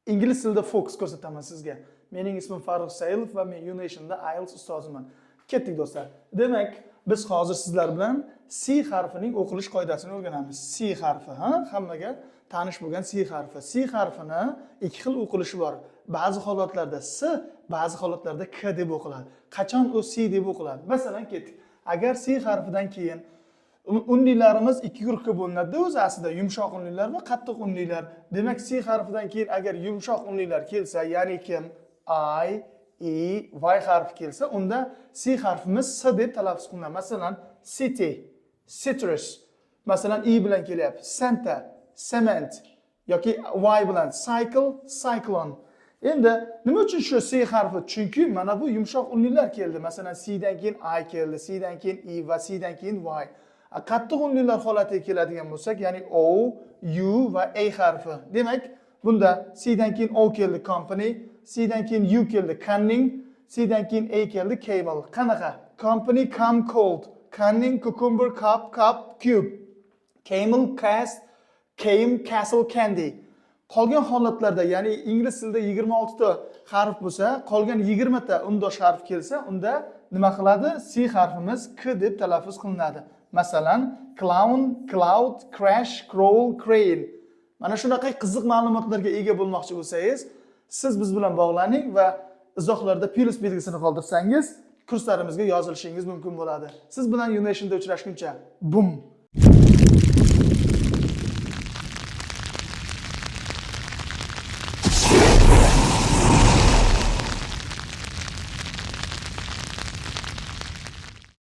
ingliz tilida fokus ko'rsataman sizga. Mening ismim Farruh Sailov va men Unation'da IELTS ustoziman. Ketdik do'stlar. Demak, biz hozir sizlar bilan C harfining o'qilish qoidasini o'rganamiz. C harfi, hammaga tanish bo'lgan C harfi. C harfini ikki xil o'qilishi bor. Ba'zi holatlarda S, ba'zi holatlarda K deb o'qiladi. Qachon u C deb o'qiladi? Masalan, ketdik. Agar C harfidan keyin unlilarimiz ikki guruhga bo'linadi o'zi aslida yumshoq unlilar va qattiq unlilar. Demak, C harfidan keyin agar yumshoq unlilar kelsa, ya'ni kim I, E, Y harfi kelsa, unda C harfimiz S deb talaffuz qilinadi. Masalan, city, citrus. Masalan, E bilan kelyapti. Santa, cement yoki Y bilan cycle, cyclone. Endi nima uchun shu C harfi? Chunki mana bu yumshoq unlilar keldi. Masalan, C dan keyin I keldi, C dan keyin E va C dan keyin Y. Qattiq unlilar holatiga keladigan bo'lsak, ya'ni O, U va A harfi. Demak, bunda C dan keyin O keldi, company, C dan keyin U keldi, cunning, C dan keyin A keldi, camel. Qanaqa? Company, come, cold, cunning, cucumber, cup, cube, camel, cast, came, castle, candy. Qolgan holatlarda, ya'ni ingliz tilida 26 ta harf bo'lsa, qolgan 20 ta undosh harf kelsa, unda nima qiladi? C harfimiz K deb talaffuz qilinadi. Masalan, clown, cloud, crash, crawl, crane. Mana shunaqa qiziq ma'lumotlarga ega bo'lmoqchi bo'lsangiz, siz biz bilan bog'laning va izohlarda plus belgisini qoldirsangiz, kurslarimizga yozilishingiz mumkin bo'ladi. Siz bilan Unation'da uchrashguncha, bum!